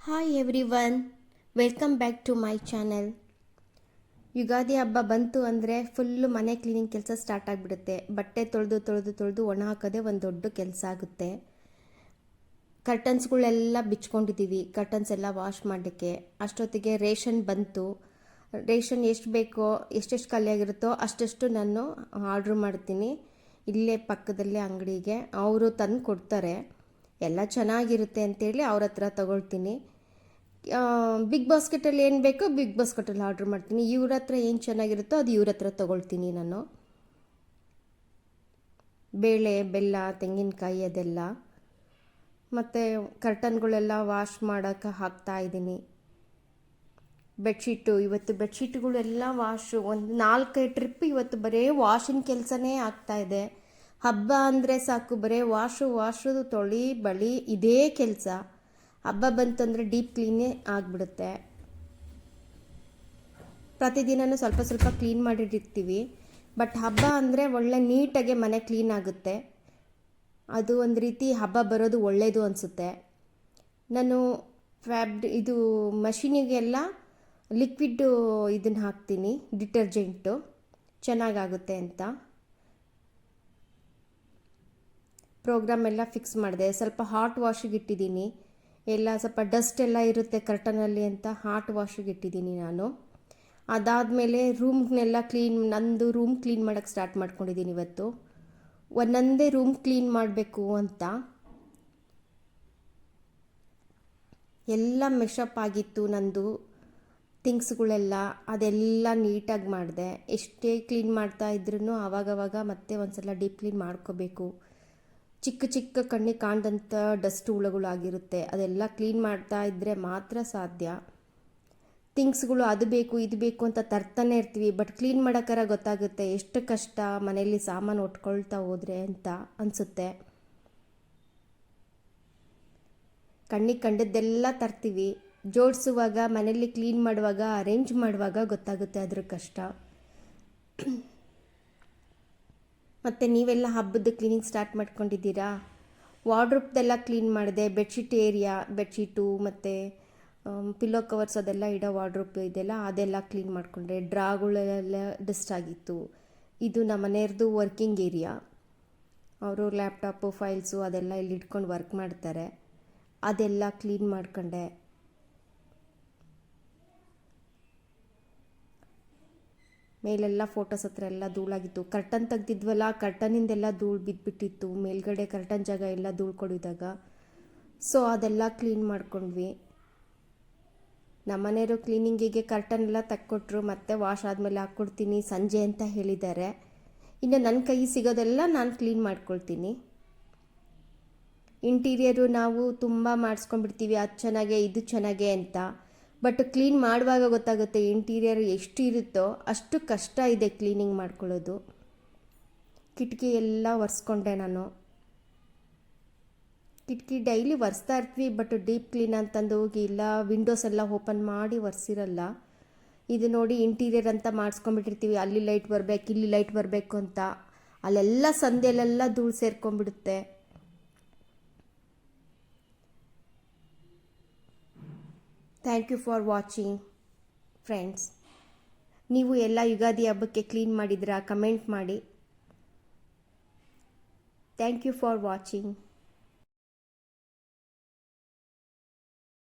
Hi everyone, welcome back to my channel. Ugadi ಹಬ್ಬ ಬಂತು ಅಂದರೆ ಫುಲ್ಲು ಮನೆ ಕ್ಲೀನಿಂಗ್ ಕೆಲಸ ಸ್ಟಾರ್ಟ್ ಆಗಿಬಿಡುತ್ತೆ. ಬಟ್ಟೆ ತೊಳೆದು ಒಣ ಹಾಕೋದೇ ಒಂದು ದೊಡ್ಡ ಕೆಲಸ ಆಗುತ್ತೆ. ಕರ್ಟನ್ಸ್ಗಳೆಲ್ಲ ಬಿಚ್ಕೊಂಡಿದ್ದೀವಿ, ಕರ್ಟನ್ಸ್ ಎಲ್ಲ ವಾಶ್ ಮಾಡಲಿಕ್ಕೆ. ಅಷ್ಟೊತ್ತಿಗೆ ರೇಷನ್ ಬಂತು. ರೇಷನ್ ಎಷ್ಟು ಬೇಕೋ, ಎಷ್ಟೆಷ್ಟು ಖಾಲಿಯಾಗಿರುತ್ತೋ ಅಷ್ಟಷ್ಟು ನಾನು ಆರ್ಡ್ರ್ ಮಾಡ್ತೀನಿ. ಇಲ್ಲೇ ಪಕ್ಕದಲ್ಲೇ ಅಂಗಡಿಗೆ ಅವರು ತಂದು ಕೊಡ್ತಾರೆ. ಎಲ್ಲ ಚೆನ್ನಾಗಿರುತ್ತೆ ಅಂತೇಳಿ ಅವ್ರ ಹತ್ರ ತಗೊಳ್ತೀನಿ. ಬಿಗ್ ಬಾಸ್ಕೆಟಲ್ಲಿ ಏನು ಬೇಕೋ ಬಿಗ್ ಬಾಸ್ಕೆಟಲ್ಲಿ ಆರ್ಡ್ರ್ ಮಾಡ್ತೀನಿ. ಇವ್ರ ಹತ್ರ ಏನು ಚೆನ್ನಾಗಿರುತ್ತೋ ಅದು ಇವ್ರ ಹತ್ರ ತೊಗೊಳ್ತೀನಿ ನಾನು. ಬೇಳೆ, ಬೆಲ್ಲ, ತೆಂಗಿನಕಾಯಿ ಅದೆಲ್ಲ. ಮತ್ತು ಕರ್ಟನ್ಗಳೆಲ್ಲ ವಾಶ್ ಮಾಡೋಕ್ಕೆ ಹಾಕ್ತಾಯಿದ್ದೀನಿ. ಬೆಡ್ಶೀಟು, ಇವತ್ತು ಬೆಡ್ಶೀಟ್ಗಳೆಲ್ಲ ವಾಶು, ಒಂದು 4-5 ಟ್ರಿಪ್ ಇವತ್ತು ಬರೀ ವಾಶಿನ ಕೆಲಸನೇ ಆಗ್ತಾಯಿದೆ. ಹಬ್ಬ ಅಂದರೆ ಸಾಕು, ಬರೀ ವಾಶು ತೊಳಿ ಬಳಿ ಇದೇ ಕೆಲಸ. ಹಬ್ಬ ಬಂತಂದರೆ ಡೀಪ್ ಕ್ಲೀನೇ ಆಗಿಬಿಡುತ್ತೆ. ಪ್ರತಿದಿನವೂ ಸ್ವಲ್ಪ ಕ್ಲೀನ್ ಮಾಡಿಟ್ಟಿರ್ತೀವಿ. ಬಟ್ ಹಬ್ಬ ಅಂದರೆ ಒಳ್ಳೆ ನೀಟಾಗೆ ಮನೆ ಕ್ಲೀನ್ ಆಗುತ್ತೆ. ಅದು ಒಂದು ರೀತಿ ಹಬ್ಬ ಬರೋದು ಒಳ್ಳೆಯದು ಅನಿಸುತ್ತೆ. ನಾನು ಇದು ಮಷೀನಿಗೆಲ್ಲ ಲಿಕ್ವಿಡ್ಡು ಇದನ್ನು ಹಾಕ್ತೀನಿ, ಡಿಟರ್ಜೆಂಟು, ಚೆನ್ನಾಗಾಗುತ್ತೆ ಅಂತ. ಪ್ರೋಗ್ರಾಮ್ ಎಲ್ಲ ಫಿಕ್ಸ್ ಮಾಡಿದೆ. ಸ್ವಲ್ಪ ಹಾಟ್ ವಾಶಿಗೆ ಇಟ್ಟಿದ್ದೀನಿ. ಎಲ್ಲ ಸ್ವಲ್ಪ ಡಸ್ಟ್ ಎಲ್ಲ ಇರುತ್ತೆ ಕರ್ಟನಲ್ಲಿ ಅಂತ ಹಾಟ್ ವಾಶಿಗೆ ಇಟ್ಟಿದ್ದೀನಿ ನಾನು. ಅದಾದಮೇಲೆ ರೂಮ್ನೆಲ್ಲ ನಂದು ರೂಮ್ ಕ್ಲೀನ್ ಮಾಡೋಕ್ಕೆ ಸ್ಟಾರ್ಟ್ ಮಾಡ್ಕೊಂಡಿದ್ದೀನಿ ಇವತ್ತು. ಒಂದೊಂದೇ ರೂಮ್ ಕ್ಲೀನ್ ಮಾಡಬೇಕು ಅಂತ. ಎಲ್ಲ ಮೆಶಪ್ ಆಗಿತ್ತು ನಂದು ಥಿಂಗ್ಸ್ಗಳೆಲ್ಲ, ಅದೆಲ್ಲ ನೀಟಾಗಿ ಮಾಡಿದೆ. ಎಷ್ಟೇ ಕ್ಲೀನ್ ಮಾಡ್ತಾ ಇದ್ರೂ ಆವಾಗವಾಗ ಮತ್ತೆ ಒಂದ್ಸಲ ಡೀಪ್ ಕ್ಲೀನ್ ಮಾಡ್ಕೋಬೇಕು. ಚಿಕ್ಕ ಕಣ್ಣಿಗೆ ಕಾಣ್ದಂಥ ಡಸ್ಟ್ ಹುಳುಗಳಾಗಿರುತ್ತೆ, ಅದೆಲ್ಲ ಕ್ಲೀನ್ ಮಾಡ್ತಾ ಇದ್ದರೆ ಮಾತ್ರ ಸಾಧ್ಯ. ಥಿಂಗ್ಸ್ಗಳು ಅದು ಬೇಕು ಇದು ಬೇಕು ಅಂತ ತರ್ತಾನೆ ಇರ್ತೀವಿ, ಬಟ್ ಕ್ಲೀನ್ ಮಾಡೋಕ್ಕಾರ ಗೊತ್ತಾಗುತ್ತೆ ಎಷ್ಟು ಕಷ್ಟ ಮನೆಯಲ್ಲಿ ಸಾಮಾನು ಒಟ್ಕೊಳ್ತಾ ಹೋದರೆ ಅಂತ ಅನಿಸುತ್ತೆ. ಕಣ್ಣಿಗೆ ಕಂಡದ್ದೆಲ್ಲ ತರ್ತೀವಿ, ಜೋಡಿಸುವಾಗ, ಮನೆಯಲ್ಲಿ ಕ್ಲೀನ್ ಮಾಡುವಾಗ, ಅರೇಂಜ್ ಮಾಡುವಾಗ ಗೊತ್ತಾಗುತ್ತೆ ಅದ್ರ ಕಷ್ಟ. ಮತ್ತು ನೀವೆಲ್ಲ ಹಬ್ಬದ ಕ್ಲೀನಿಂಗ್ ಸ್ಟಾರ್ಟ್ ಮಾಡ್ಕೊಂಡಿದ್ದೀರಾ? ವಾರ್ಡ್ರೋಬ್ದೆಲ್ಲ ಕ್ಲೀನ್ ಮಾಡಿದೆ. ಬೆಡ್ಶೀಟ್ ಏರಿಯಾ, ಬೆಡ್ಶೀಟು ಮತ್ತು ಪಿಲ್ಲೋ ಕವರ್ಸ್ ಅದೆಲ್ಲ ಇಡೋ ವಾರ್ಡ್ರೋಬ್ ಇದೆಲ್ಲ ಅದೆಲ್ಲ ಕ್ಲೀನ್ ಮಾಡಿಕೊಂಡ್ರೆ. ಡ್ರಾಗಳೆಲ್ಲ ಡಸ್ಟ್ ಆಗಿತ್ತು. ಇದು ನಮ್ಮ ಮನೆಯವ್ರದ್ದು ವರ್ಕಿಂಗ್ ಏರಿಯಾ. ಅವರು ಲ್ಯಾಪ್ಟಾಪು, ಫೈಲ್ಸು ಅದೆಲ್ಲ ಇಲ್ಲಿ ಇಟ್ಕೊಂಡು ವರ್ಕ್ ಮಾಡ್ತಾರೆ. ಅದೆಲ್ಲ ಕ್ಲೀನ್ ಮಾಡ್ಕೊಂಡೆ. ಮೇಲೆಲ್ಲ ಫೋಟೋಸ್ ಹತ್ರ ಎಲ್ಲ ಧೂಳಾಗಿತ್ತು. ಕರ್ಟನ್ ತೆಗ್ದಿದ್ವಲ್ಲ, ಕರ್ಟನಿಂದೆಲ್ಲ ಧೂಳು ಬಿದ್ದುಬಿಟ್ಟಿತ್ತು ಮೇಲ್ಗಡೆ, ಕರ್ಟನ್ ಜಾಗ ಎಲ್ಲ ಧೂಳು ಕೊಡಿದಾಗ. ಸೊ ಅದೆಲ್ಲ ಕ್ಲೀನ್ ಮಾಡ್ಕೊಂಡ್ವಿ. ನಮ್ಮನೆಯವರು ಕ್ಲೀನಿಂಗಿಗೆ ಕರ್ಟನ್ ಎಲ್ಲ ತಕ್ಕೊಟ್ರು. ಮತ್ತೆ ವಾಶ್ ಆದಮೇಲೆ ಹಾಕ್ಕೊಡ್ತೀನಿ ಸಂಜೆ ಅಂತ ಹೇಳಿದ್ದಾರೆ. ಇನ್ನು ನನ್ನ ಕೈ ಸಿಗೋದೆಲ್ಲ ನಾನು ಕ್ಲೀನ್ ಮಾಡ್ಕೊಳ್ತೀನಿ. ಇಂಟೀರಿಯರು ನಾವು ತುಂಬ ಮಾಡಿಸ್ಕೊಂಡ್ಬಿಡ್ತೀವಿ, ಅದು ಚೆನ್ನಾಗೆ ಇದು ಚೆನ್ನಾಗೆ ಅಂತ. ಬಟ್ ಕ್ಲೀನ್ ಮಾಡುವಾಗ ಗೊತ್ತಾಗುತ್ತೆ ಇಂಟೀರಿಯರ್ ಎಷ್ಟು ಇರುತ್ತೋ ಅಷ್ಟು ಕಷ್ಟ ಇದೆ ಕ್ಲೀನಿಂಗ್ ಮಾಡ್ಕೊಳ್ಳೋದು. ಕಿಟಕಿ ಎಲ್ಲ ಒರೆಸ್ಕೊಂಡೆ ನಾನು. ಕಿಟಕಿ ಡೈಲಿ ಒರೆಸ್ತಾ ಇರ್ತೀವಿ, ಬಟ್ ಡೀಪ್ ಕ್ಲೀನ್ ಅಂತಂದು ಹೋಗಿ ಇಲ್ಲ, ವಿಂಡೋಸ್ ಎಲ್ಲ ಓಪನ್ ಮಾಡಿ ಒರೆಸಿರಲ್ಲ. ಇದು ನೋಡಿ ಇಂಟೀರಿಯರ್ ಅಂತ ಮಾಡಿಸ್ಕೊಂಡ್ಬಿಟ್ಟಿರ್ತೀವಿ, ಅಲ್ಲಿ ಲೈಟ್ ಬರಬೇಕು ಇಲ್ಲಿ ಲೈಟ್ ಬರಬೇಕು ಅಂತ. ಅಲ್ಲೆಲ್ಲ ಸಂದೆಲೆಲ್ಲ ಧೂಳು ಸೇರ್ಕೊಂಡ್ಬಿಡುತ್ತೆ. Thank you for watching friends. ನೀವು ಎಲ್ಲ ಯುಗಾದಿ ಹಬ್ಬಕ್ಕೆ ಕ್ಲೀನ್ ಮಾಡಿದ್ರಾ? ಕಮೆಂಟ್ ಮಾಡಿ. Thank you for watching.